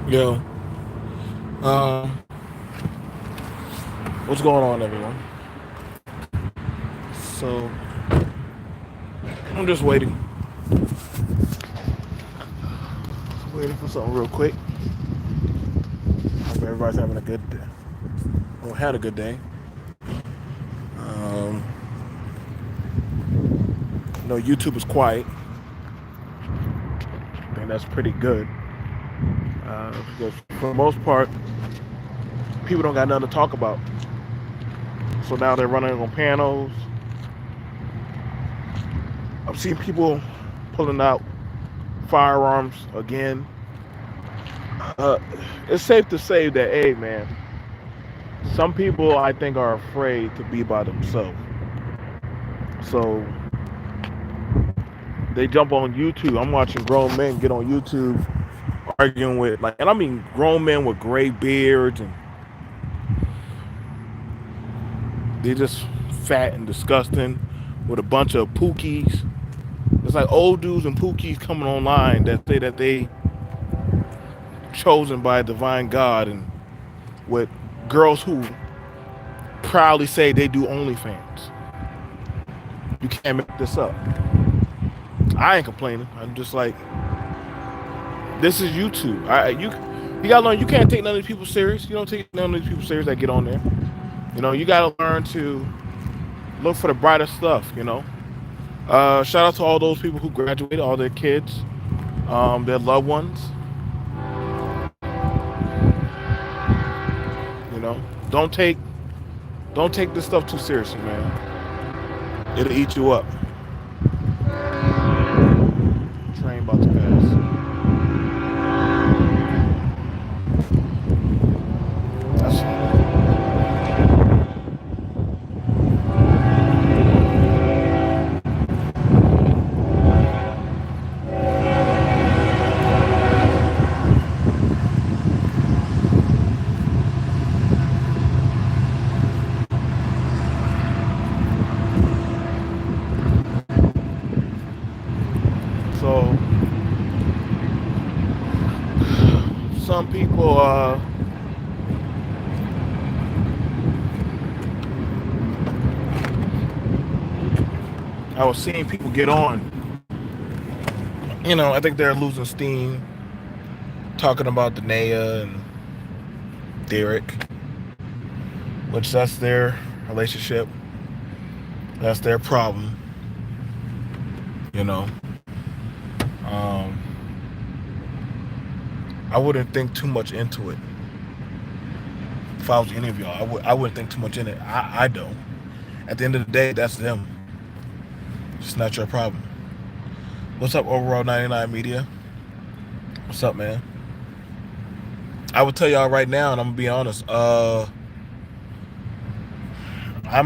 Yo, um, what's going on, everyone? So, I'm just waiting for something real quick. Hope everybody's having a good day. Or had a good day. Um, YouTube is quiet. I think that's pretty good. Because for the most part, people don't got nothing to talk about. So now they're running on panels. I've seen people pulling out firearms again. Uh, it's safe to say that, hey, man, some people I think are afraid to be by themselves. So they jump on YouTube. I'm watching grown men get on YouTube arguing with and I mean grown men with gray beards, and they're just fat and disgusting with a bunch of pookies. It's like old dudes and pookies coming online that say that they chosen by divine God, and with girls who proudly say they do OnlyFans. You can't make this up. I ain't complaining. I'm just like, this is YouTube. You gotta learn. You can't take none of these people serious. You don't take none of these people serious that get on there. You gotta learn to look for the brighter stuff. Shout out to all those people who graduated, all their kids, their loved ones. You know, don't take don't take this stuff too seriously, man. It'll eat you up. Train about to pass. That's so. Some people, I was seeing people get on. I think they're losing steam, talking about Danae and Derek, which that's their relationship. That's their problem. You know, um, I wouldn't think too much into it. If I was any of y'all, I wouldn't think too much in it. I don't. At the end of the day, that's them. It's not your problem. What's up, Overall 99 Media? What's up, man? I would tell y'all right now, and I'm gonna be honest. I'm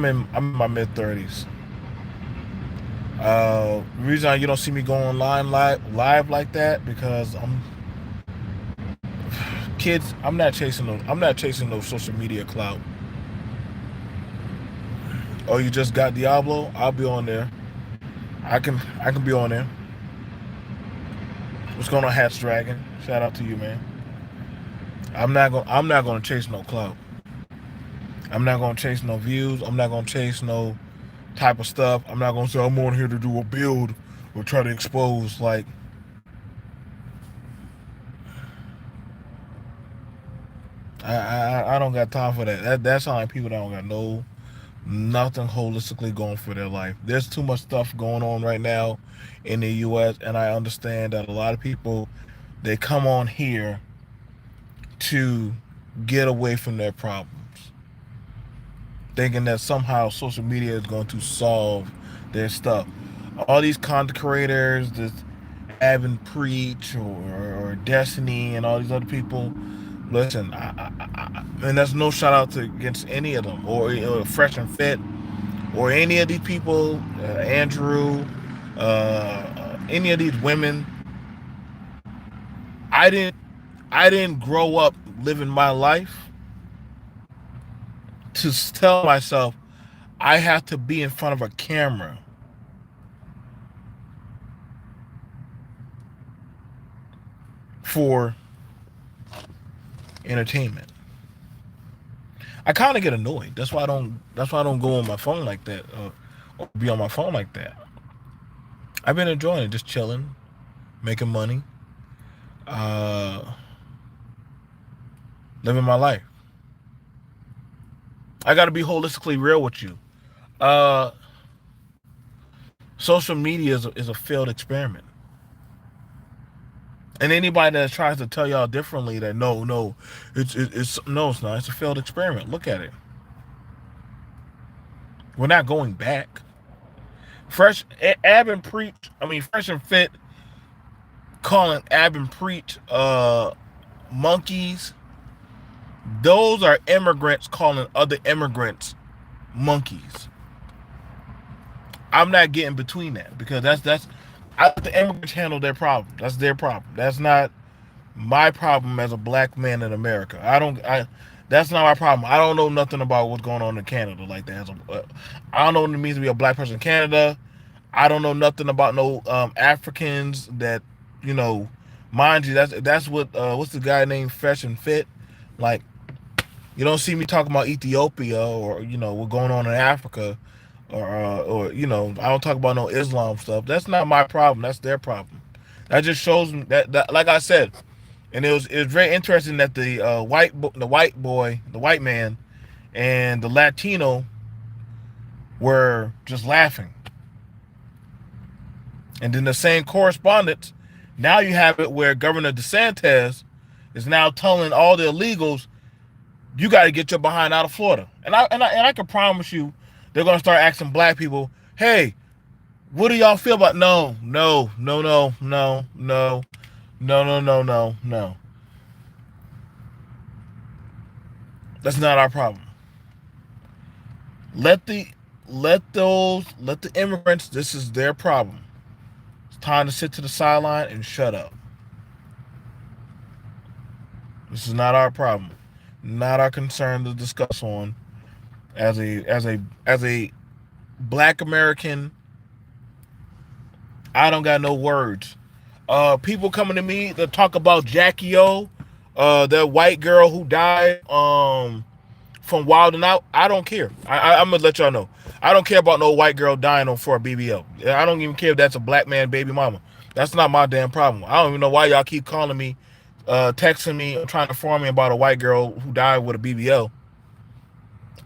in my mid 30s. The reason you don't see me going online live like that because I'm kids. I'm not chasing no social media clout. Oh, you just got Diablo? I'll be on there. I can be on there. What's going on, Hats Dragon? Shout out to you, man. I'm not gonna chase no clout. I'm not gonna chase no views. I'm not gonna chase no type of stuff. I'm not gonna say I'm on here to do a build or try to expose. Like, I don't got time for that. That's how people that don't got nothing holistically going for their life. There's too much stuff going on right now in the U.S. and I understand that a lot of people, they come on here to get away from their problems, thinking that somehow social media is going to solve their stuff. All these content creators, this Avon Preach or Destiny and all these other people. Listen, and that's no shout out to against any of them or Fresh and Fit or any of these people, Andrew, any of these women. I didn't I didn't grow up living my life to tell myself I have to be in front of a camera for entertainment. I kind of get annoyed. That's why I don't. That's why I don't go on my phone like that, or be on my phone like that. I've been enjoying it, just chilling, making money, uh, living my life. I got to be holistically real with you. Uh, Social media is a failed experiment. And anybody that tries to tell y'all differently, that no, it's no, it's not. It's a failed experiment. Look at it. We're not going back. Ab and Preach. I mean, Fresh and Fit calling Ab and Preach monkeys. Those are immigrants calling other immigrants monkeys. I'm not getting between that, because that's I let the immigrants handle their problem. That's their problem. That's not my problem as a black man in America. That's not my problem. I don't know nothing about what's going on in Canada like that. I don't know what it means to be a black person in Canada. I don't know nothing about no Africans that, you know, mind you, that's what what's the guy named Fresh and Fit? Like, you don't see me talking about Ethiopia, or, you know, what's going on in Africa, or you know, I don't talk about no Islam stuff. That's not my problem. That's their problem. That just shows me that like I said, and it was very interesting that the white man, and the Latino were just laughing. And then the same correspondence, now you have it where Governor DeSantis is now telling all the illegals, you got to get your behind out of Florida. And I can promise you, they're gonna start asking black people, hey, what do y'all feel about? No. That's not our problem. Let the immigrants. This is their problem. It's time to sit to the sideline and shut up. This is not our problem, not our concern to discuss on. As a black American, I don't got no words. People coming to me to talk about Jackie O, that white girl who died from Wild 'N Out. I don't care. I'm gonna let y'all know. I don't care about no white girl dying for a BBL. I don't even care if that's a black man baby mama. That's not my damn problem. I don't even know why y'all keep calling me, texting me, trying to inform me about a white girl who died with a BBL.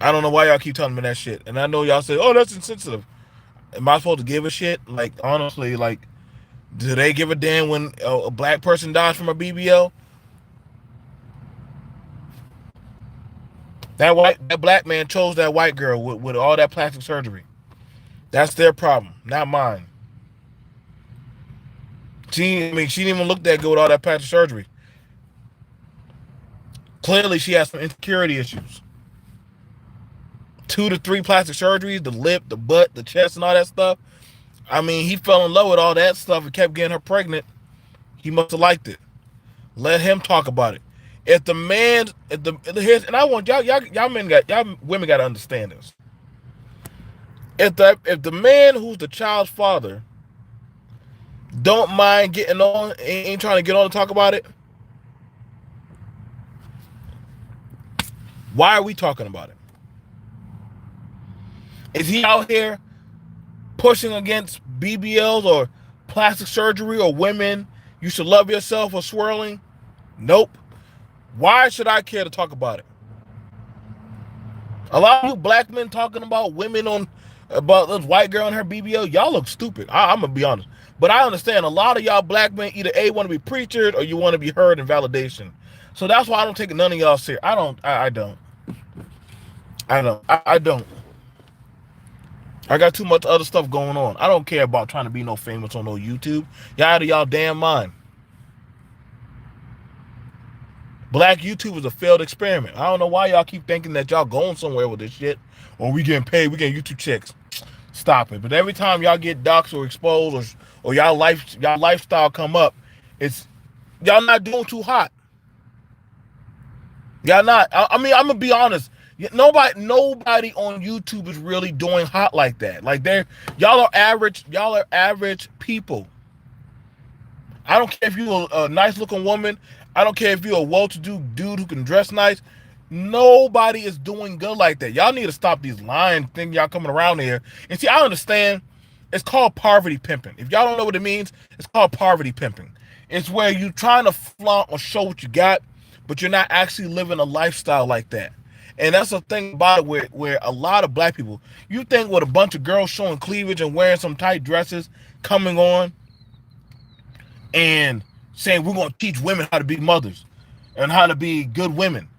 I don't know why y'all keep telling me that shit. And I know y'all say, oh, that's insensitive. Am I supposed to give a shit? Like, honestly, like, do they give a damn when a black person dies from a BBL? That black man chose that white girl with all that plastic surgery. That's their problem, not mine. She didn't even look that good with all that plastic surgery. Clearly, she has some insecurity issues. 2 to 3 plastic surgeries, the lip, the butt, the chest, and all that stuff. I mean, he fell in love with all that stuff and kept getting her pregnant. He must have liked it. Let him talk about it. If the man, and I want y'all women got to understand this. If the man who's the child's father don't mind getting on, ain't trying to get on to talk about it, why are we talking about it? Is he out here pushing against BBLs or plastic surgery or women? You should love yourself or swirling? Nope. Why should I care to talk about it? A lot of you black men talking about women about this white girl and her BBL, y'all look stupid. I'm gonna be honest. But I understand a lot of y'all black men either A, want to be preachers, or you want to be heard in validation. So that's why I don't take none of y'all serious. I don't. I got too much other stuff going on. I don't care about trying to be no famous on no YouTube. Y'all out of y'all damn mind. Black YouTube is a failed experiment. I don't know why y'all keep thinking that y'all going somewhere with this shit. Or we getting paid, we getting YouTube checks. Stop it. But every time y'all get doxxed or exposed, or y'all lifestyle come up, it's y'all not doing too hot. Y'all not. I mean, I'm gonna be honest. Nobody on YouTube is really doing hot like that. Like y'all are average people. I don't care if you're a nice looking woman. I don't care if you're a well-to-do dude who can dress nice. Nobody is doing good like that. Y'all need to stop these lying things y'all coming around here. And see, I understand it's called poverty pimping. If y'all don't know what it means, it's called poverty pimping. It's where you trying to flaunt or show what you got, but you're not actually living a lifestyle like that. And that's the thing about it where a lot of black people, you think with a bunch of girls showing cleavage and wearing some tight dresses coming on and saying we're going to teach women how to be mothers and how to be good women.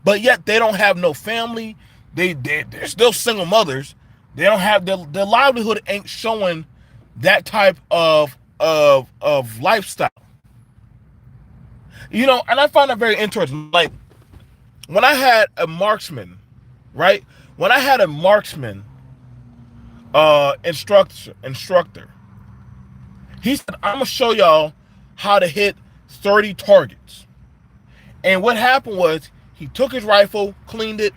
But yet they don't have no family. They're still single mothers. They don't have their livelihood ain't showing that type of lifestyle. You know, and I find that very interesting. Like when I had a marksman, right? When I had a marksman instructor, he said, I'm gonna show y'all how to hit 30 targets. And what happened was he took his rifle, cleaned it,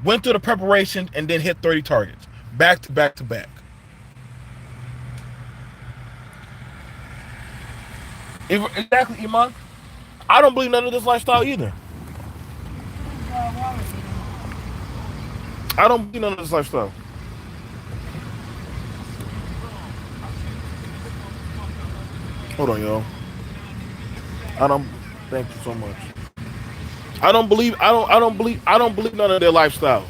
went through the preparation, and then hit 30 targets. Back to back to back. Exactly, Iman. I don't believe none of this lifestyle either. I don't believe none of this lifestyle. Hold on, y'all. I don't thank you so much. I don't believe none of their lifestyles.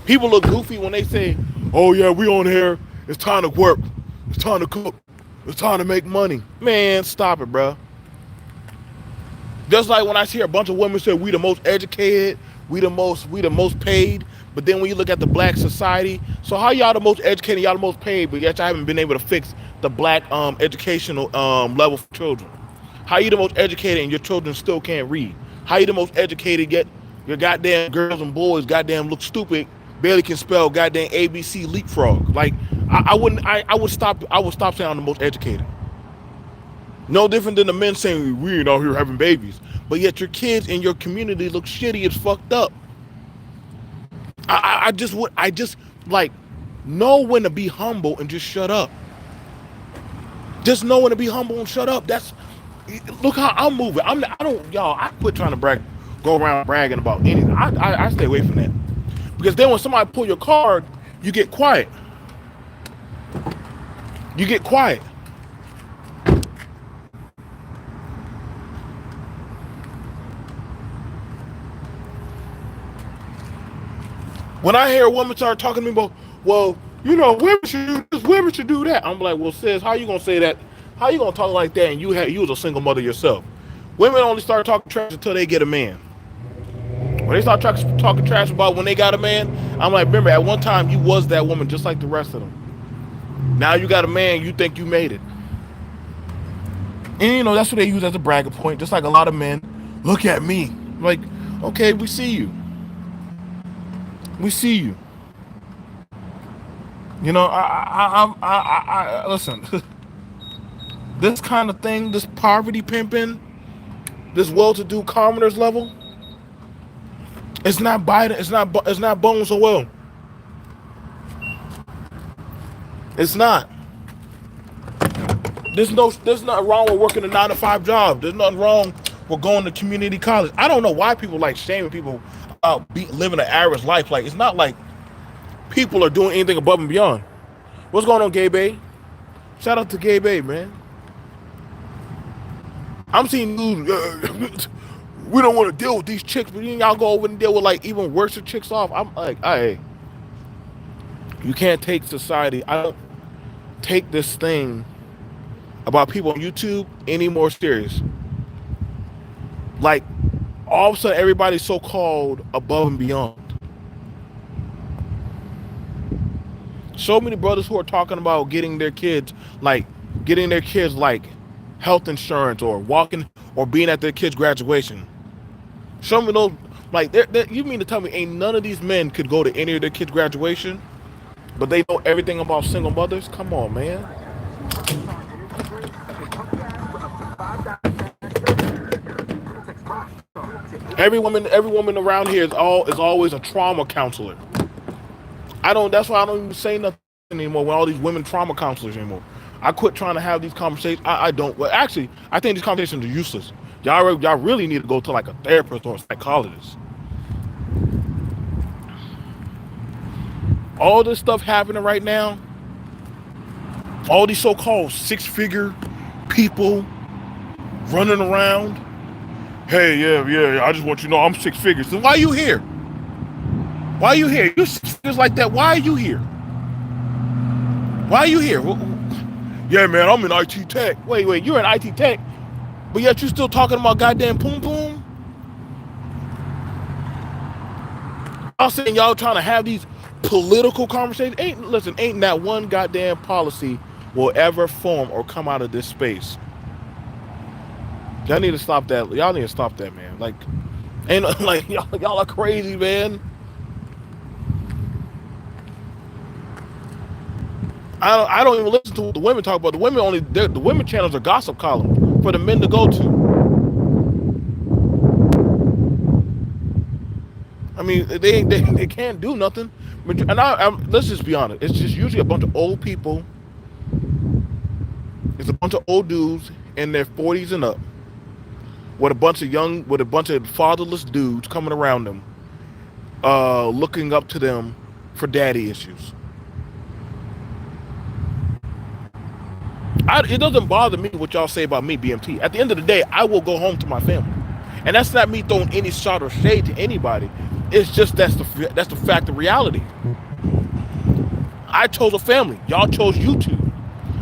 People look goofy when they say, "Oh yeah, we on here. It's time to work. It's time to cook. It's time to make money." Man, stop it, bro. Just like when I hear a bunch of women say we the most educated, we the most paid, but then when you look at the black society, so how y'all the most educated, y'all the most paid, but yet y'all haven't been able to fix the black educational level for children. How you the most educated and your children still can't read? How you the most educated yet your goddamn girls and boys goddamn look stupid, barely can spell goddamn ABC leapfrog? Like I would stop saying I'm the most educated. No different than the men saying we ain't out here having babies, but yet your kids in your community look shitty as fucked up. I just like know when to be humble and just shut up. Just know when to be humble and shut up. That's look how I'm moving. I don't y'all. I quit trying to go around bragging about anything. I stay away from that because then when somebody pull your card, you get quiet. You get quiet. When I hear a woman start talking to me about, well, you know, women should do this, women should do that. I'm like, well, sis, how you gonna say that? How you gonna talk like that? And you was a single mother yourself. Women only start talking trash until they get a man. When they start talking trash about when they got a man, I'm like, remember, at one time you was that woman just like the rest of them. Now you got a man, you think you made it. And you know, that's what they use as a bragging point, just like a lot of men. Look at me. Like, okay, we see you. We see you. You know, I listen. This kind of thing, this poverty pimping, this well-to-do commoners level, it's not biting. It's not bone so well. It's not. There's nothing wrong with working a 9-to-5 job. There's nothing wrong with going to community college. I don't know why people like shaming people about living an average life. Like it's not like people are doing anything above and beyond. What's going on, Gay Bay? Shout out to Gay Bay, man. I'm seeing news. We don't want to deal with these chicks, but then y'all go over and deal with like even worse chicks off. I'm like, hey, you can't take society. I don't take this thing about people on YouTube any more serious. Like all of a sudden, everybody's so called above and beyond. So many brothers who are talking about getting their kids like health insurance or walking or being at their kids' graduation. Some of those, like, you mean to tell me ain't none of these men could go to any of their kids' graduation, but they know everything about single mothers? Come on, man. Every woman around here is always a trauma counselor. That's why I don't even say nothing anymore with all these women trauma counselors anymore. I quit trying to have these conversations. I don't. Well, actually, I think these conversations are useless. Y'all really need to go to like a therapist or a psychologist. All this stuff happening right now, all these so-called six-figure people running around. Hey, yeah, I just want you to know I'm six figures. So why are you here? Why are you here? You're six figures like that. Why are you here? Why are you here? Yeah, man, I'm in IT tech. Wait, you're in IT tech, but yet you still talking about goddamn poom poom? I'm saying y'all trying to have these political conversations. Ain't that one goddamn policy will ever form or come out of this space. Y'all need to stop that. Y'all need to stop that, man. Like, ain't like y'all are crazy, man. I don't even listen to what the women talk about. The women channels are gossip column for the men to go to. I mean, they can't do nothing. And let's just be honest. It's just usually a bunch of old people. It's a bunch of old dudes in their 40s and up, with a bunch of fatherless dudes coming around them, looking up to them for daddy issues. It doesn't bother me what y'all say about me, BMT. At the end of the day, I will go home to my family, and that's not me throwing any shot or shade to anybody. It's just that's the fact of reality. I chose a family. Y'all chose YouTube.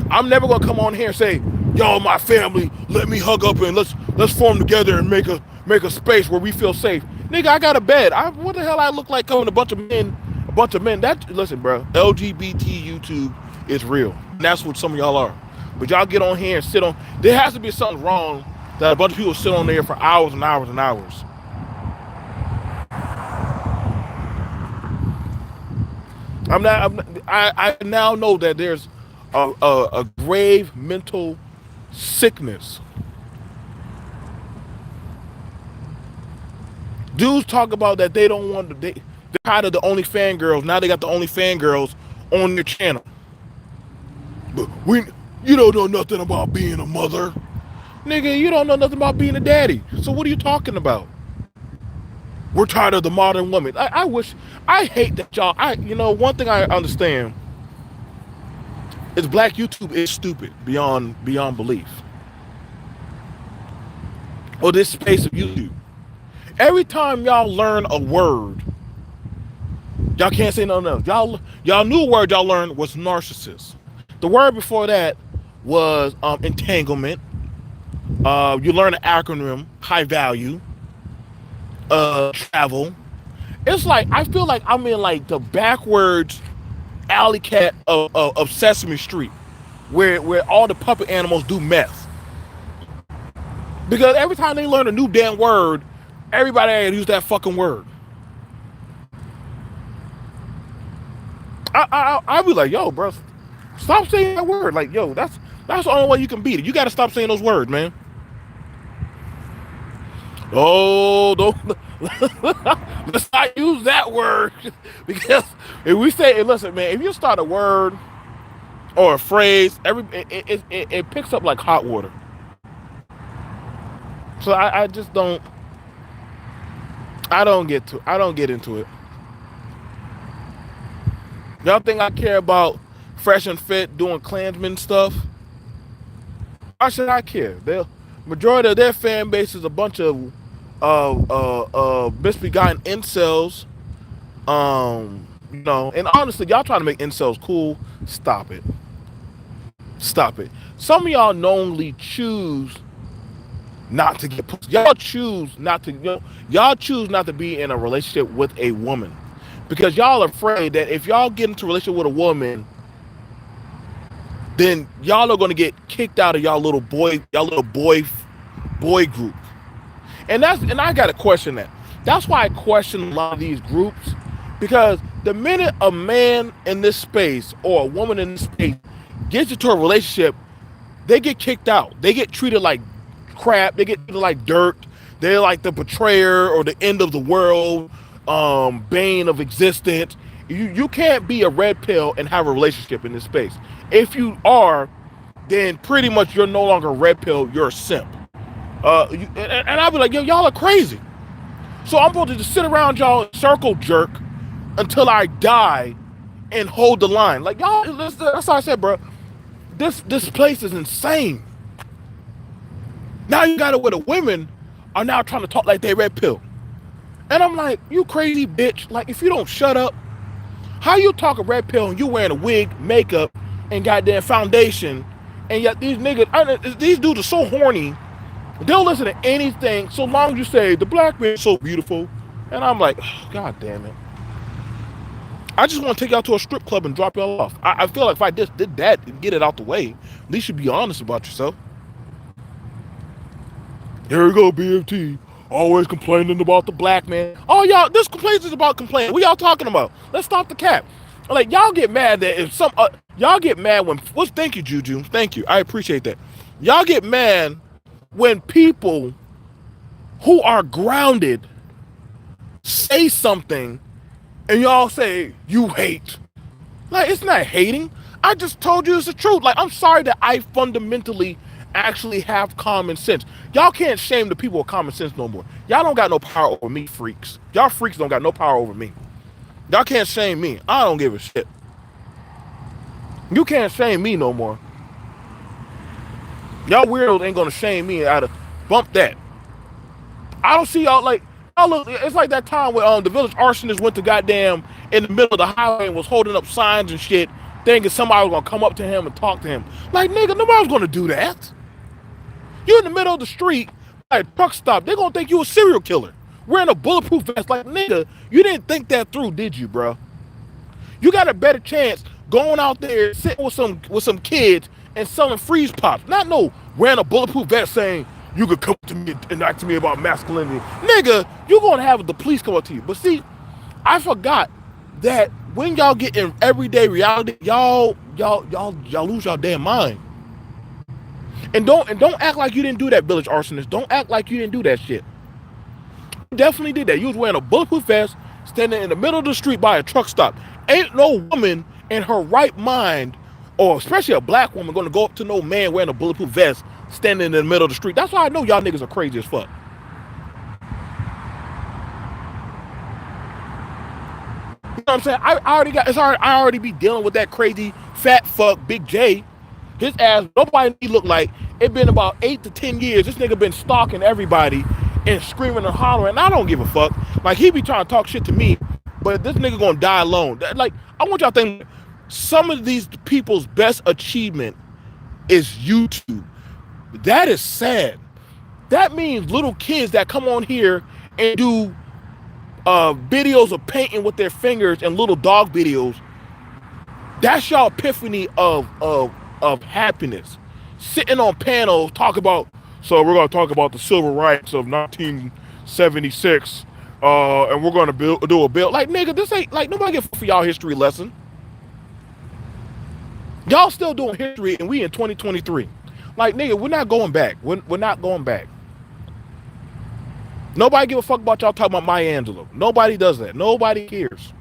I'm never gonna come on here and say, y'all my family, let me hug up and let's form together and make a space where we feel safe. Nigga, I got a bed. What the hell I look like coming a bunch of men? Listen, bro, LGBT YouTube is real. And that's what some of y'all are. But y'all get on here and sit on, there has to be something wrong that a bunch of people sit on there for hours and hours and hours. I now know that there's a grave mental sickness. Dudes talk about that they don't want to. They're tired of the only fangirls. Now they got the only fangirls on their channel. But you don't know nothing about being a mother, nigga. You don't know nothing about being a daddy. So what are you talking about? We're tired of the modern woman. I hate that y'all. One thing I understand is black YouTube is stupid beyond belief. Or this space of YouTube. Every time y'all learn a word, y'all can't say nothing else. Y'all knew a word y'all learned was narcissist. The word before that was entanglement. You learn an acronym, high value. Travel. It's like I feel like I'm in like the backwards alley cat of Sesame Street, where all the puppet animals do meth. Because every time they learn a new damn word, everybody had to use that fucking word. I'll be like, yo, bro, stop saying that word. Like, yo, that's the only way you can beat it. You got to stop saying those words, man. Oh, don't let's not use that word, because if we say, listen, man, if you start a word or a phrase, it picks up like hot water. So I just don't. I don't get into it. Y'all think I care about Fresh and Fit doing Klansman stuff? Why should I care? The majority of their fan base is a bunch of misbegotten incels. And honestly, y'all trying to make incels cool. Stop it. Some of y'all knowingly choose not to get pussy. Y'all choose not to be in a relationship with a woman, because y'all are afraid that if y'all get into a relationship with a woman, then y'all are going to get kicked out of y'all little boy group. And I got to question that. That's why I question a lot of these groups, because the minute a man in this space or a woman in this space gets into a relationship, they get kicked out. They get treated like crap. They get treated like dirt. They're like the betrayer or the end of the world, bane of existence. You can't be a red pill and have a relationship in this space. If you are, then pretty much you're no longer red pill, you're a simp. And I'll be like, yo, y'all are crazy. So I'm supposed to just sit around y'all circle jerk until I die and hold the line. Like y'all, that's how I said, bro. This place is insane. Now you got it where the women are now trying to talk like they red pill. And I'm like, you crazy bitch. Like, if you don't shut up, how you talk a red pill and you wearing a wig, makeup, and goddamn foundation, and yet these niggas, these dudes are so horny, they'll listen to anything so long as you say, the black man is so beautiful. And I'm like, oh, God damn it. I just want to take y'all to a strip club and drop y'all off. I feel like if I just did that and get it out the way, at least you be honest about yourself. Here we go, B.M.T. Always complaining about the black man. Oh, y'all, this complaint is about complaining. What y'all talking about? Let's stop the cap. Like, y'all get mad that if y'all get mad when, well, thank you, Juju. Thank you. I appreciate that. Y'all get mad when people who are grounded say something and y'all say, you hate. Like, it's not hating. I just told you it's the truth. Like, I'm sorry that I fundamentally actually have common sense. Y'all can't shame the people with common sense no more. Y'all don't got no power over me, freaks. Y'all freaks don't got no power over me. Y'all can't shame me. I don't give a shit. You can't shame me no more. Y'all weirdos ain't gonna shame me out of bump that. I don't see y'all like, y'all look, it's like that time when the village arsonist went to goddamn in the middle of the highway and was holding up signs and shit, thinking somebody was gonna come up to him and talk to him. Like, nigga, nobody's gonna do that. You're in the middle of the street at a truck stop. They're gonna think you a serial killer wearing a bulletproof vest. Like, nigga, you didn't think that through, did you, bro? You got a better chance going out there sitting with some kids and selling freeze pops. Not no wearing a bulletproof vest saying you could come to me and talk to me about masculinity. Nigga, you're gonna have the police come up to you. But see, I forgot that when y'all get in everyday reality, y'all lose y'all damn mind. And don't act like you didn't do that, village arsonist. Don't act like you didn't do that shit. You definitely did that. You was wearing a bulletproof vest, standing in the middle of the street by a truck stop. Ain't no woman in her right mind, or especially a black woman, gonna go up to no man wearing a bulletproof vest, standing in the middle of the street. That's why I know y'all niggas are crazy as fuck. You know what I'm saying? I already be dealing with that crazy fat fuck Big J. His ass, nobody he look like. It been about 8 to 10 years. This nigga been stalking everybody and screaming and hollering. And I don't give a fuck. Like, he be trying to talk shit to me, but this nigga gonna die alone. Like, I want y'all to think, some of these people's best achievement is YouTube. That is sad. That means little kids that come on here and do videos of painting with their fingers and little dog videos. That's y'all epiphany of happiness. Sitting on panels, talk about, so we're going to talk about the civil rights of 1976, and we're going to do a bill. Like, nigga, this ain't, like, nobody get for y'all history lesson. Y'all still doing history, and we in 2023. Like, nigga, we're not going back. We're not going back. Nobody give a fuck about y'all talking about Maya Angelou. Nobody does that. Nobody cares.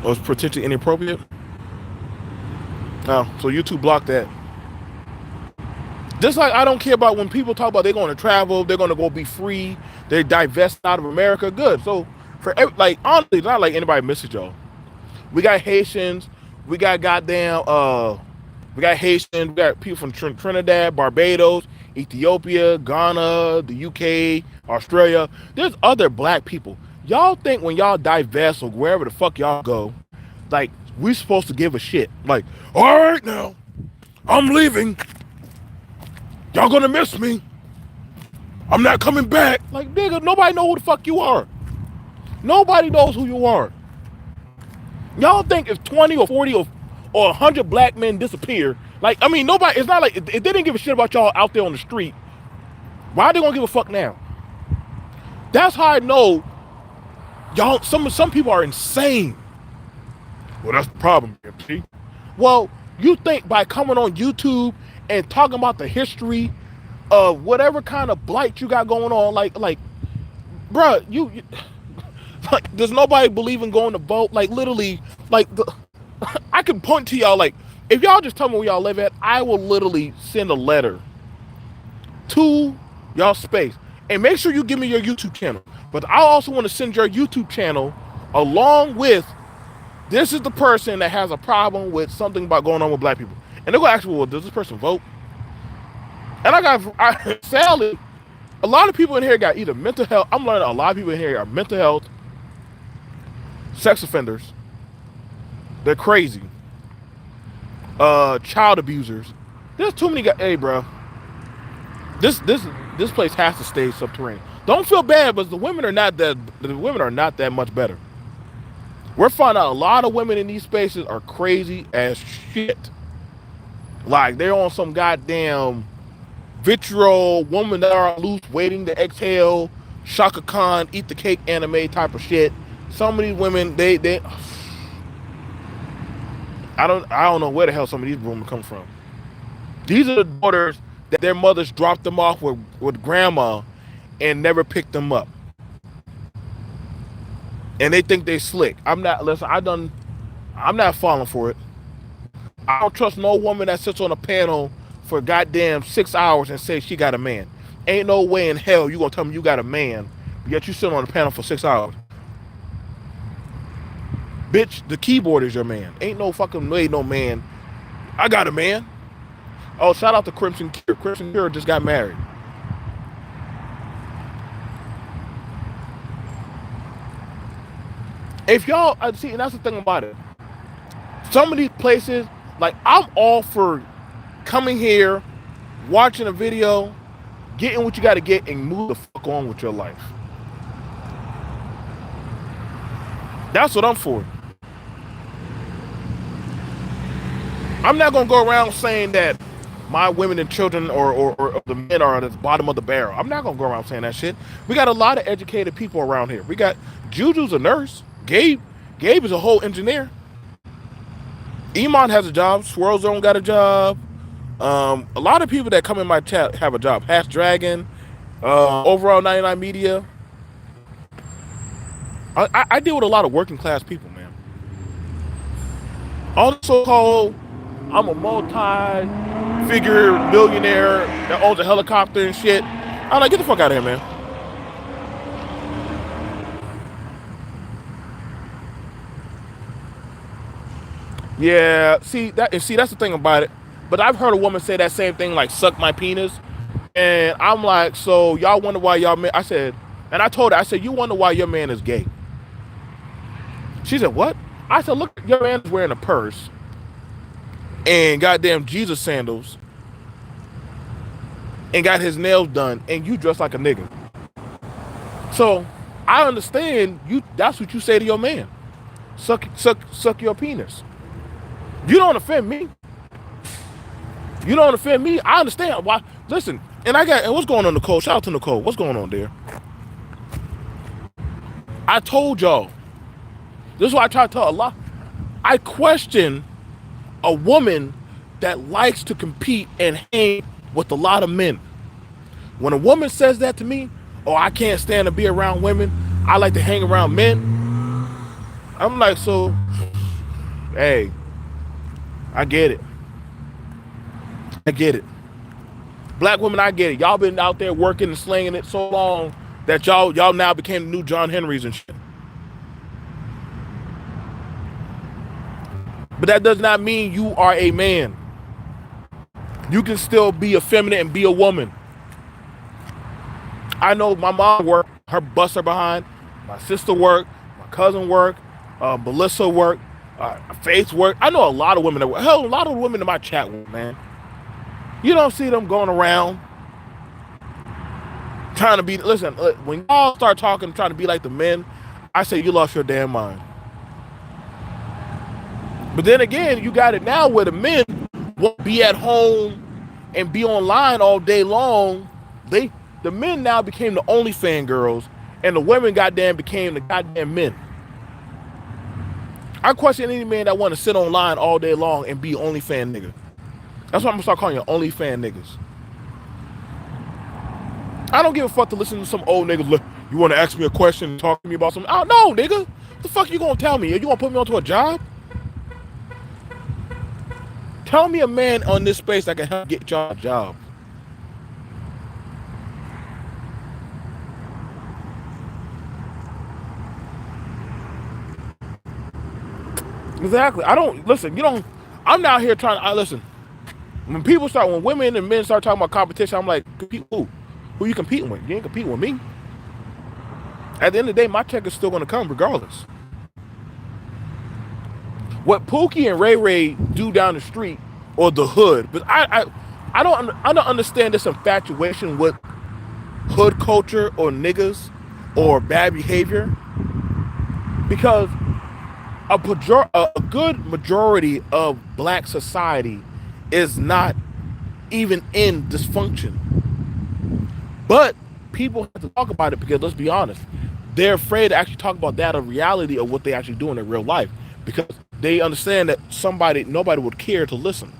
Was potentially inappropriate? Oh, so YouTube blocked that. Just like I don't care about when people talk about they're going to travel, they're going to go be free, they divest out of America. Good. So like, honestly, not like anybody misses y'all. We got Haitians, we got goddamn we got Haitians, we got people from Trinidad, Barbados, Ethiopia, Ghana, the UK, Australia. There's other black people. Y'all think when y'all divest or wherever the fuck y'all go, like, we supposed to give a shit. Like, all right now, I'm leaving. Y'all gonna miss me. I'm not coming back. Like, nigga, nobody know who the fuck you are. Nobody knows who you are. Y'all think if 20 or 40 or 100 black men disappear, like, I mean, nobody, it's not like, if they didn't give a shit about y'all out there on the street, why are they gonna give a fuck now? That's how I know y'all, some people are insane. Well, that's the problem, B.M.T. Well, you think by coming on YouTube and talking about the history of whatever kind of blight you got going on, like, bruh, like, does nobody believe in going to vote? Like, literally, like, I can point to y'all, like, if y'all just tell me where y'all live at, I will literally send a letter to y'all space. And make sure you give me your YouTube channel. But I also want to send your YouTube channel along with, this is the person that has a problem with something about going on with black people. And they're going to ask me, well, does this person vote? And sadly, a lot of people in here got either mental health. I'm learning a lot of people in here are mental health, sex offenders. They're crazy. Child abusers. There's too many guys. Hey, bro. This place has to stay subterranean. Don't feel bad, but the women are not that much better. We're finding out a lot of women in these spaces are crazy as shit. Like, they're on some goddamn vitriol, woman that are loose, waiting to exhale, Shaka Khan, eat the cake anime type of shit. Some of these women, they I don't know where the hell some of these women come from. These are the daughters that their mothers dropped them off with grandma and never picked them up. And they think they slick. I'm not falling for it. I don't trust no woman that sits on a panel for goddamn 6 hours and says she got a man. Ain't no way in hell you gonna tell me you got a man, yet you sit on the panel for 6 hours. Bitch, the keyboard is your man. Ain't no fucking way no man. I got a man. Oh, shout out to Crimson Cure. Crimson Cure just got married. If y'all see, and that's the thing about it. Some of these places, like, I'm all for coming here, watching a video, getting what you got to get, and move the fuck on with your life. That's what I'm for. I'm not gonna go around saying that my women and children or the men are at the bottom of the barrel. I'm not gonna go around saying that shit. We got a lot of educated people around here. We got Juju's a nurse. Gabe is a whole engineer. Iman has a job. Swirl Zone got a job. A lot of people that come in my chat have a job. Hash Dragon, Overall 99 Media. I deal with a lot of working class people, man. Also, I'm a multi-figure millionaire that owns a helicopter and shit. I'm like, get the fuck out of here, man. Yeah, see that's the thing about it. But I've heard a woman say that same thing, like, suck my penis. And I'm like, so y'all wonder why y'all man, I said, you wonder why your man is gay. She said, what? I said, look, your man is wearing a purse and goddamn Jesus sandals and got his nails done, and you dress like a nigga. So I understand you. That's what you say to your man. Suck your penis. You don't offend me. You don't offend me. I understand why. Listen, and what's going on, Nicole? Shout out to Nicole. What's going on there? I told y'all. This is why I try to tell a lot. I question a woman that likes to compete and hang with a lot of men. When a woman says that to me, oh, I can't stand to be around women, I like to hang around men, I'm like, so, hey, I get it. I get it. Black women, I get it. Y'all been out there working and slinging it so long that y'all now became the new John Henrys and shit. But that does not mean you are a man. You can still be effeminate and be a woman. I know my mom worked, her bust her behind. My sister worked, my cousin worked, Melissa worked, Faith worked. I know a lot of women that work. Hell, a lot of women in my chat work, man. You don't see them going around trying to be, listen, when y'all start talking, trying to be like the men, I say you lost your damn mind. But then again, you got it now where the men won't be at home and be online all day long. The men now became the OnlyFans girls, and the women goddamn became the goddamn men. I question any man that want to sit online all day long and be OnlyFans nigga. That's why I'm gonna start calling you OnlyFans niggas. I don't give a fuck to listen to some old niggas. Look, you want to ask me a question and talk to me about something? Oh no, nigga. What the fuck you gonna tell me? You gonna put me onto a job? Tell me a man on this space that can help get y'all a job. Exactly. I don't listen. You don't. I'm not here trying. I listen. When women and men start talking about competition, I'm like, compete who? Who you competing with? You ain't competing with me. At the end of the day, my check is still going to come regardless. What Pookie and Ray Ray do down the street or the hood, but I don't understand this infatuation with hood culture or niggas or bad behavior, because a good majority of black society is not even in dysfunction. But people have to talk about it because, let's be honest, they're afraid to actually talk about that, a reality of what they actually do in their real life, because they understand that nobody would care to listen.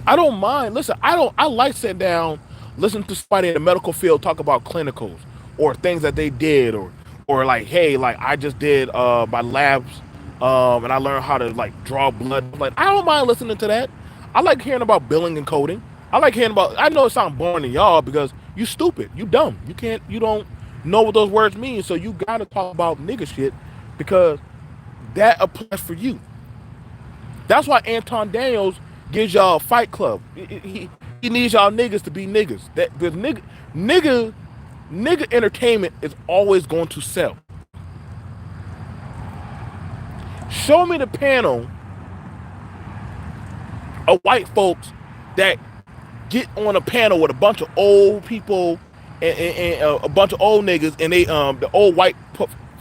I don't mind. Listen, I like sitting down, listen to somebody in the medical field talk about clinicals or things that they did, or like, hey, like I just did my labs, and I learned how to like draw blood. Like, I don't mind listening to that. I like hearing about billing and coding. I like hearing about. I know it sounds boring to y'all because you stupid, you dumb, you don't know what those words mean. So you gotta talk about nigga shit because that applies for you. That's why Anton Daniels gives y'all a Fight Club. He needs y'all niggas to be niggas. That because nigga entertainment is always going to sell. Show me the panel of white folks that get on a panel with a bunch of old people and a bunch of old niggas and they the old white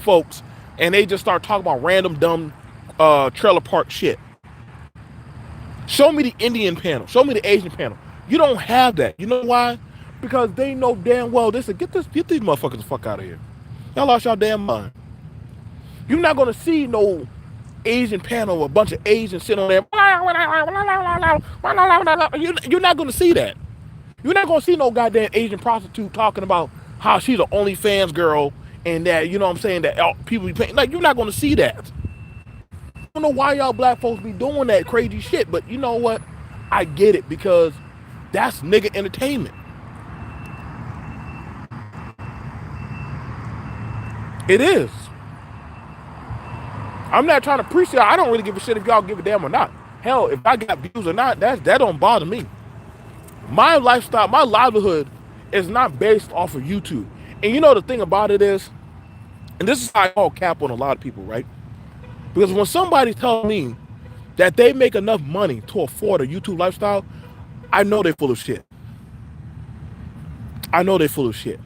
folks, and they just start talking about random dumb trailer park shit. Show me the Indian panel. Show me the Asian panel. You don't have that. You know why? Because they know damn well this. Get these motherfuckers the fuck out of here. Y'all lost y'all damn mind. You're not gonna see no Asian panel, a bunch of Asians sitting on there. You're not gonna see that. You're not gonna see no goddamn Asian prostitute talking about how she's an OnlyFans girl and that, you know what I'm saying, that people be paying. Like, you're not gonna see that. I don't know why y'all black folks be doing that crazy shit, but you know what? I get it because that's nigga entertainment. It is. I'm not trying to preach it. I don't really give a shit if y'all give a damn or not. Hell, if I got views or not, that don't bother me. My lifestyle, my livelihood is not based off of YouTube. And you know the thing about it is, and this is how I call cap on a lot of people, right? Because when somebody tells me that they make enough money to afford a YouTube lifestyle, I know they're full of shit. I know they're full of shit.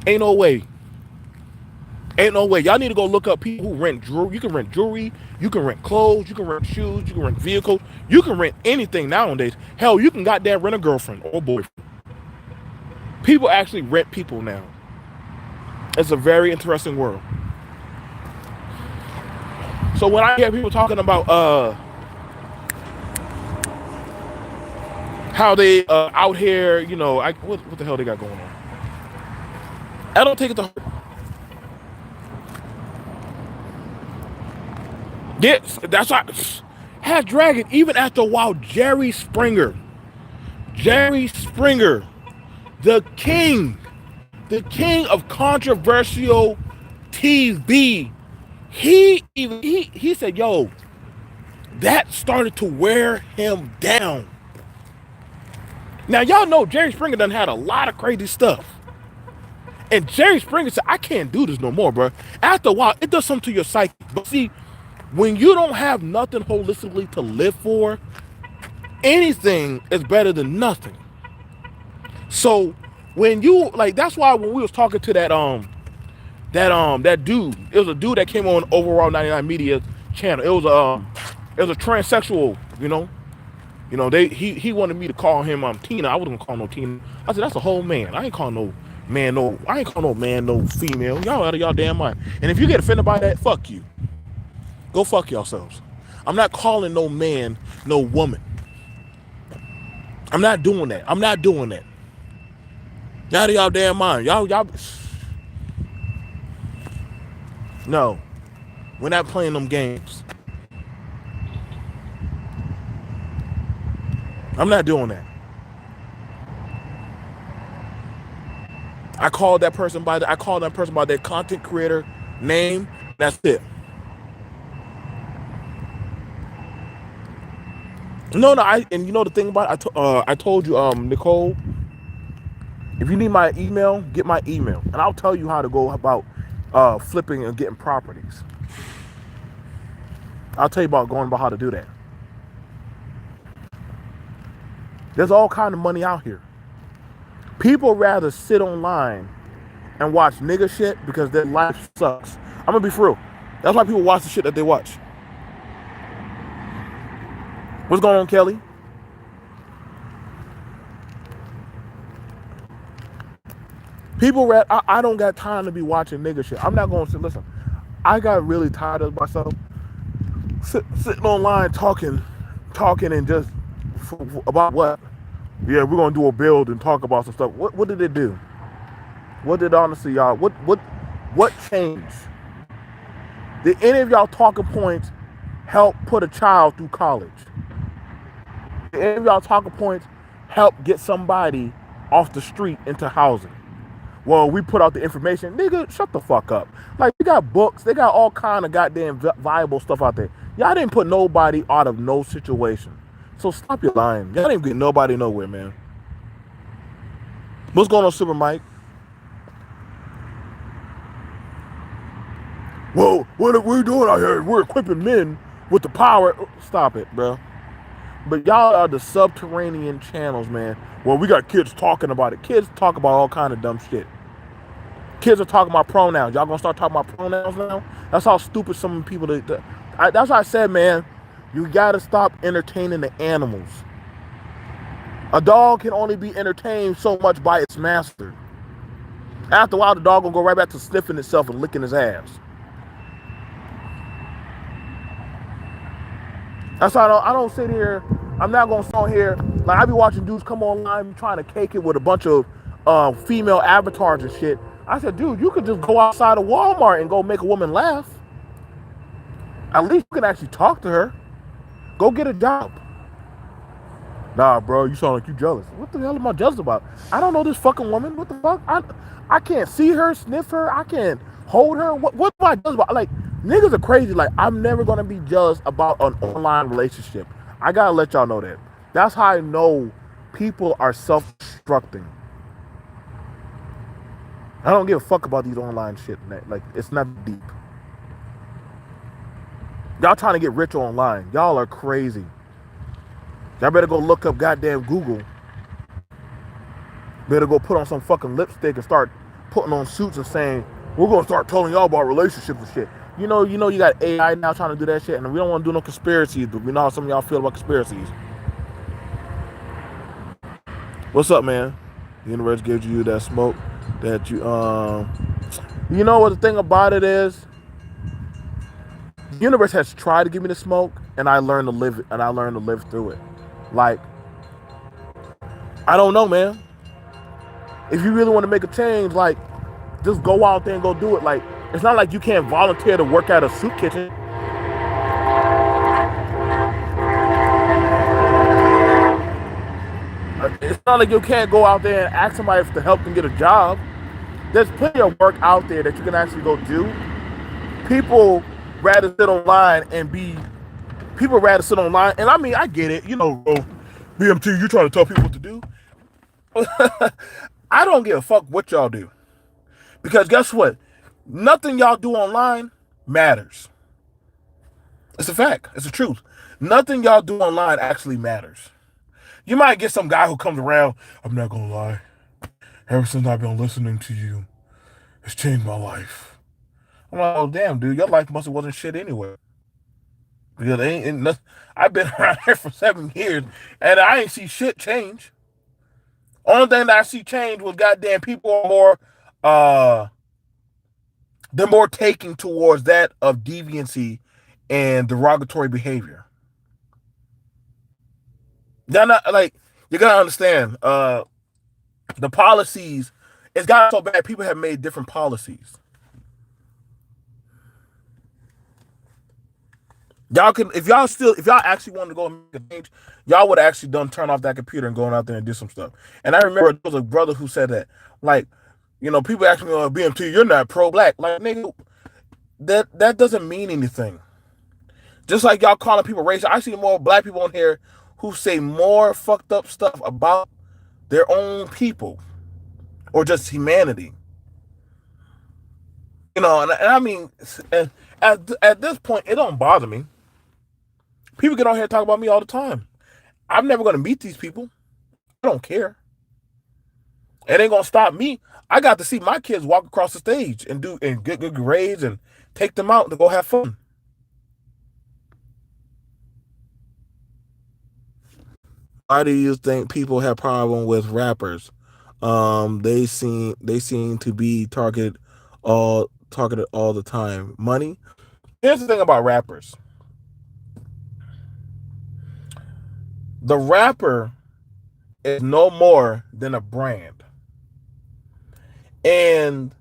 Ain't no way. Ain't no way. Y'all need to go look up people who rent jewelry. You can rent jewelry. You can rent clothes. You can rent shoes. You can rent vehicles. You can rent anything nowadays. Hell, you can goddamn rent a girlfriend or boyfriend. People actually rent people now. It's a very interesting world. So when I hear people talking about how they out here, you know, what the hell they got going on? I don't take it to heart. Yes, that's why. Had Dragon, even after a while, Jerry Springer, the king of controversial TV, he said, yo, that started to wear him down. Now, y'all know Jerry Springer done had a lot of crazy stuff. And Jerry Springer said, I can't do this no more, bro. After a while, it does something to your psyche. But see, when you don't have nothing holistically to live for, anything is better than nothing. So when you, like, that's why when we was talking to that dude, it was a dude that came on Overall 99 Media channel. It was a transsexual, you know, he wanted me to call him Tina. I wasn't gonna call no Tina. I said, that's a whole man. I ain't calling no man no female. Y'all out of y'all damn mind. And if you get offended by that, fuck you. Go fuck yourselves. I'm not calling no man no woman. I'm not doing that. Y'all out of y'all damn mind. Y'all no. We're not playing them games. I'm not doing that. I call that person by their content creator name. That's it. No, no. And you know the thing about it, I told you, Nicole, if you need my email, get my email, and I'll tell you how to go about flipping and getting properties. I'll tell you about how to do that. There's all kind of money out here. People rather sit online and watch nigga shit because their life sucks. I'm gonna be for real. That's why people watch the shit that they watch. What's going on, Kelly? I don't got time to be watching nigga shit. I'm not gonna sit. Listen, I got really tired of myself sitting online talking and just about what? Yeah, we're gonna do a build and talk about some stuff. What did it do? What did honestly y'all? What changed? Did any of y'all talking points help put a child through college? Did any of y'all talking points help get somebody off the street into housing? Well, we put out the information. Nigga, shut the fuck up. Like, they got books. They got all kind of goddamn viable stuff out there. Y'all didn't put nobody out of no situation. So stop your lying. Y'all didn't get nobody nowhere, man. What's going on, Super Mike? Well, what are we doing out here? We're equipping men with the power. Stop it, bro. But y'all are the subterranean channels, man. Well, we got kids talking about it. Kids talk about all kind of dumb shit. Kids are talking about pronouns. Y'all gonna start talking about pronouns now? That's how stupid some people. That's why I said, man, you gotta stop entertaining the animals. A dog can only be entertained so much by its master. After a while, the dog gonna go right back to sniffing itself and licking his ass. That's why I don't sit here. I'm not gonna sit on here. Like, I be watching dudes come online trying to cake it with a bunch of female avatars and shit. I said, dude, you could just go outside of Walmart and go make a woman laugh. At least you can actually talk to her. Go get a job. Nah, bro, you sound like you jealous. What the hell am I jealous about? I don't know this fucking woman. What the fuck? I can't see her, sniff her. I can't hold her. What am I jealous about? Like, niggas are crazy. Like, I'm never gonna be jealous about an online relationship. I gotta let y'all know that. That's how I know people are self-destructing. I don't give a fuck about these online shit. Like, it's not deep. Y'all trying to get rich online. Y'all are crazy. Y'all better go look up goddamn Google. Better go put on some fucking lipstick and start putting on suits and saying, we're gonna start telling y'all about relationships and shit. You know you got AI now trying to do that shit, and we don't want to do no conspiracies, but we know how some of y'all feel about conspiracies. What's up, man? The universe gives you that smoke that you you know what the thing about it is? The universe has tried to give me the smoke, and I learned to live through it. Like, I don't know, man. If you really want to make a change, like, just go out there and go do it. Like, it's not like you can't volunteer to work at a soup kitchen. It's not like you can't go out there and ask somebody to help them get a job. There's plenty of work out there that you can actually go do. People rather sit online, and I mean, I get it. You know, B.M.T, you trying to tell people what to do? I don't give a fuck what y'all do. Because guess what? Nothing y'all do online matters. It's a fact. It's the truth. Nothing y'all do online actually matters. You might get some guy who comes around, I'm not gonna lie. Ever since I've been listening to you, it's changed my life. I'm like, oh damn, dude, your life must have wasn't shit anyway. Because I've been around here for 7 years and I ain't see shit change. Only thing that I see change was goddamn people are more they're more taking towards that of deviancy and derogatory behavior. They're not like, you gotta understand, the policies, it's gotten so bad people have made different policies. Y'all can, if y'all actually wanted to go and make a change, y'all would actually done turn off that computer and going out there and do some stuff. And I remember there was a brother who said that, like, people ask me, "Oh, BMT, you're not pro-black." Like, nigga, that doesn't mean anything. Just like y'all calling people racist, I see more black people on here who say more fucked up stuff about their own people or just humanity. And I mean, at this point, it don't bother me. People get on here and talk about me all the time. I'm never going to meet these people. I don't care. It ain't going to stop me. I got to see my kids walk across the stage and get good grades and take them out to go have fun. Why do you think people have problem with rappers? They seem to be targeted all the time. Money. Here's the thing about rappers. The rapper is no more than a brand. And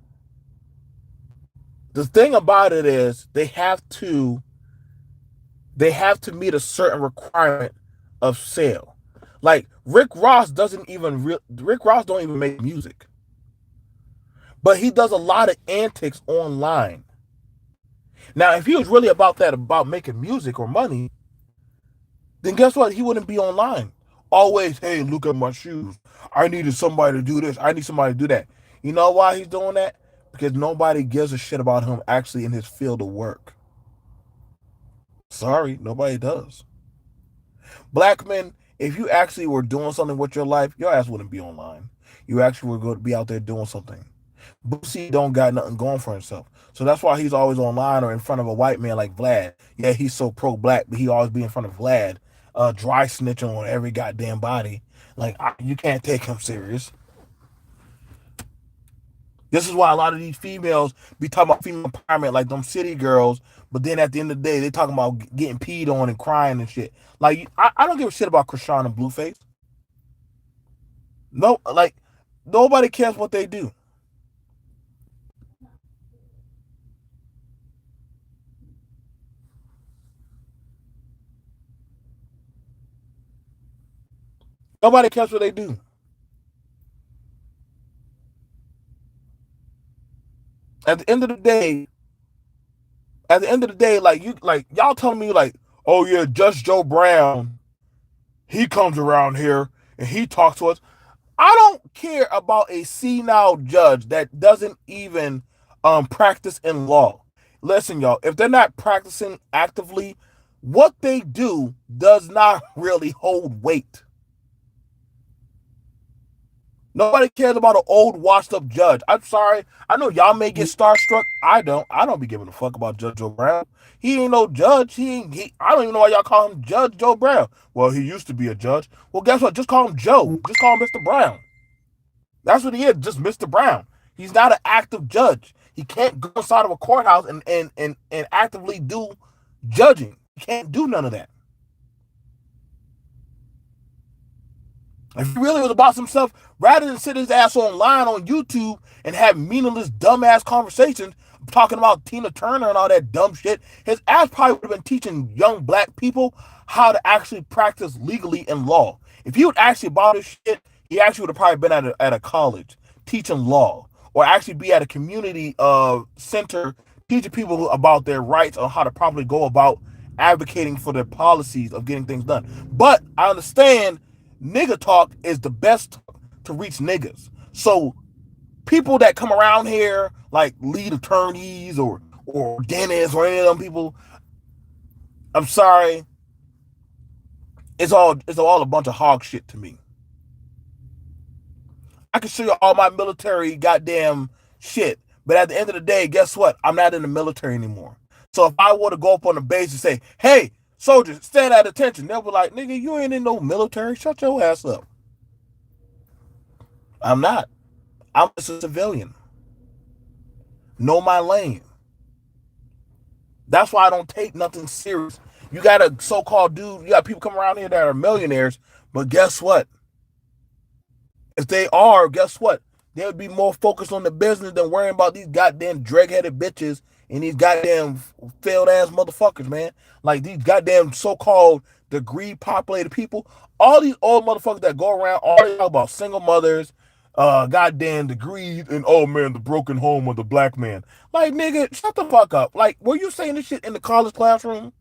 the thing about it is they have to meet a certain requirement of sale. Like Rick Ross don't even make music. But he does a lot of antics online. Now, if he was really about making music or money, then guess what? He wouldn't be online. Always, hey, look at my shoes. I needed somebody to do this. I need somebody to do that. You know why he's doing that? Because nobody gives a shit about him actually in his field of work. Sorry, nobody does. Black men, if you actually were doing something with your life, your ass wouldn't be online. You actually were going to be out there doing something. Boosie don't got nothing going for himself. So that's why he's always online or in front of a white man like Vlad. Yeah, he's so pro-black, but he always be in front of Vlad, dry snitching on every goddamn body. Like, you can't take him serious. This is why a lot of these females be talking about female empowerment like them city girls, but then at the end of the day, they talking about getting peed on and crying and shit. Like, I don't give a shit about Krishan and Blueface. No, like, nobody cares what they do. Nobody cares what they do. At the end of the day, like y'all telling me like, oh yeah, Just Joe Brown, he comes around here and he talks to us. I don't care about a senile judge that doesn't even practice in law. Listen, y'all, if they're not practicing actively, what they do does not really hold weight. Nobody cares about an old washed up judge. I'm sorry. I know y'all may get starstruck. I don't. I don't be giving a fuck about Judge Joe Brown. He ain't no judge. I don't even know why y'all call him Judge Joe Brown. Well, he used to be a judge. Well, guess what? Just call him Joe. Just call him Mr. Brown. That's what he is. Just Mr. Brown. He's not an active judge. He can't go inside of a courthouse and actively do judging. He can't do none of that. If he really was about some stuff, rather than sit his ass online on YouTube and have meaningless, dumbass conversations talking about Tina Turner and all that dumb shit, his ass probably would have been teaching young black people how to actually practice legally in law. If he would actually about this shit, he actually would have probably been at a college teaching law, or actually be at a community center teaching people about their rights on how to properly go about advocating for their policies of getting things done. But I understand nigga talk is the best to reach niggas. So people that come around here like lead attorneys or dentists or any of them people, I'm sorry, it's all a bunch of hog shit to me. I can show you all my military goddamn shit, but at the end of the day, guess what? I'm not in the military anymore. So if I were to go up on the base and say, "Hey, soldiers, stand at attention," they'll be like, "Nigga, you ain't in no military. Shut your ass up." I'm not. I'm just a civilian. Know my lane. That's why I don't take nothing serious. You got a so-called dude, you got people come around here that are millionaires, but guess what? If they are, guess what? They would be more focused on the business than worrying about these goddamn drag-headed bitches and these goddamn failed ass motherfuckers, man. Like these goddamn so-called degree populated people. All these old motherfuckers that go around all they talk about single mothers, goddamn degrees, and oh man, the broken home of the black man. Like nigga, shut the fuck up. Like, were you saying this shit in the college classroom?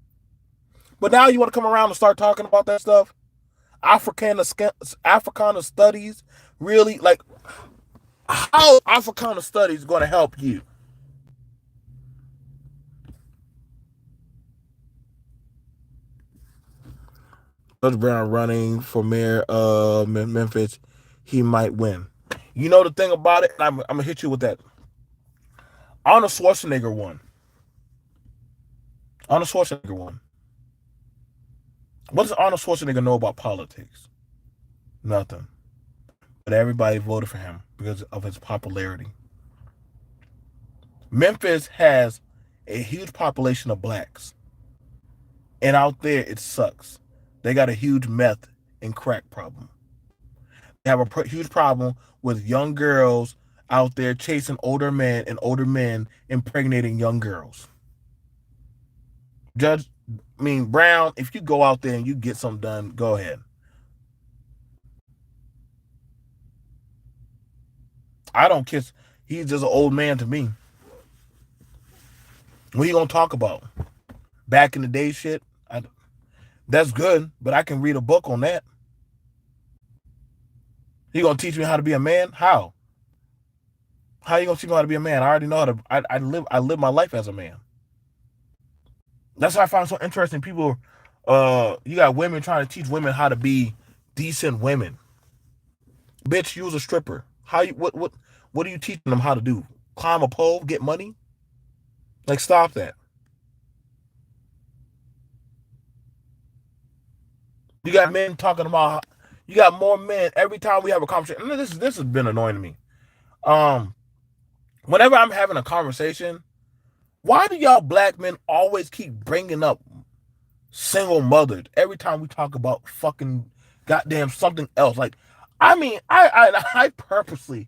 But now you want to come around and start talking about that stuff? Africana studies, really? Like, how Africana studies going to help you? Judge Brown running for mayor of Memphis, he might win. You know the thing about it? I'm gonna hit you with that. Arnold Schwarzenegger won. Arnold Schwarzenegger won. What does Arnold Schwarzenegger know about politics? Nothing. But everybody voted for him because of his popularity. Memphis has a huge population of blacks. And out there, it sucks. They got a huge meth and crack problem. They have a huge problem with young girls out there chasing older men and older men impregnating young girls. Brown, if you go out there and you get something done, go ahead. I don't kiss. He's just an old man to me. What are you gonna talk about? Back in the day shit? That's good, but I can read a book on that. You gonna teach me how to be a man? How? How you gonna teach me how to be a man? I already know how to. I live my life as a man. That's what I find so interesting. People, you got women trying to teach women how to be decent women. Bitch, you was a stripper. How you what are you teaching them how to do? Climb a pole, get money? Like stop that. You got men talking about. You got more men every time we have a conversation. This has been annoying to me. Um, Whenever I'm having a conversation, why do y'all black men always keep bringing up single mothers every time we talk about fucking goddamn something else? Like, I purposely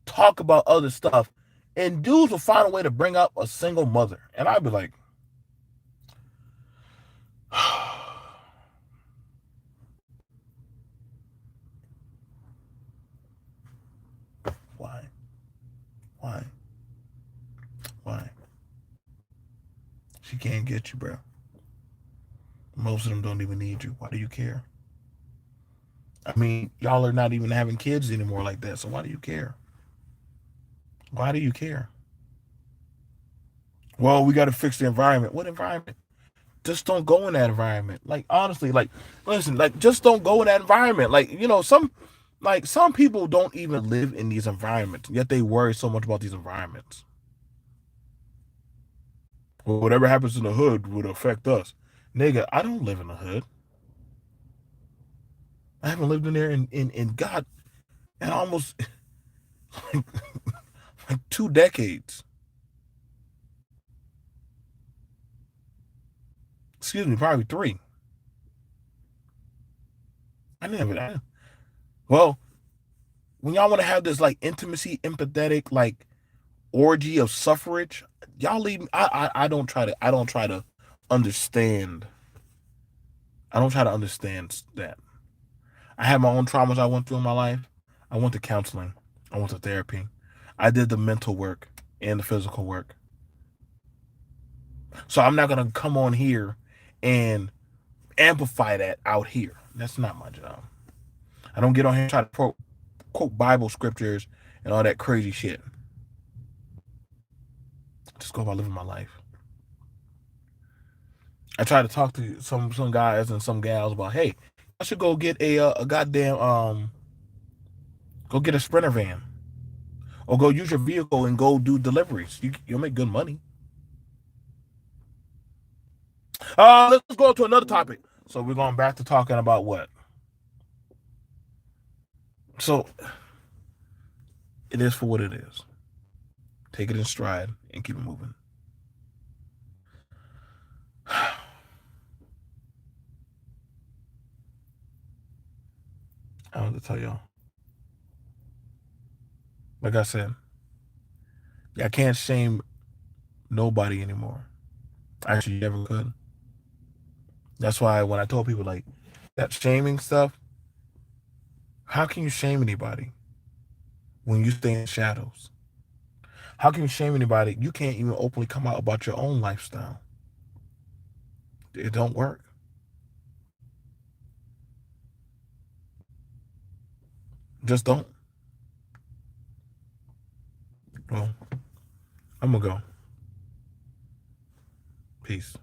talk about other stuff, and dudes will find a way to bring up a single mother, and I'd be like, why, why, why? She can't get you, bro. Most of them don't even need you. Why do you care? I mean, y'all are not even having kids anymore like that. So why do you care? Why do you care? Well, we got to fix the environment. What environment? Just don't go in that environment. Like honestly, like listen, like just don't go in that environment. Like some people don't even live in these environments, yet they worry so much about these environments. Well, whatever happens in the hood would affect us, nigga. I don't live in the hood. I haven't lived in there in God and almost like 2 decades. Excuse me, probably three. I never. Well, when y'all want to have this like intimacy, empathetic, like orgy of suffrage, y'all leave. I don't try to. I don't try to understand. I don't try to understand that. I had my own traumas I went through in my life. I went to counseling. I went to therapy. I did the mental work and the physical work. So I'm not gonna come on here and amplify that out here. That's not my job. I don't get on here and try to quote Bible scriptures and all that crazy shit. Just go about living my life. I try to talk to some guys and some gals about, hey, I should go get a goddamn go get a sprinter van or go use your vehicle and go do deliveries. You'll make good money. Let's go to another topic. So we're going back to talking about what? So it is for what it is. Take it in stride and keep it moving. I don't have to tell y'all. Like I said, I can't shame Nobody anymore. Actually, you never could. That's why when I told people like that shaming stuff, how can you shame anybody when you stay in the shadows? How can you shame anybody? You can't even openly come out about your own lifestyle. It don't work. Just don't. Well, I'm gonna go. Peace.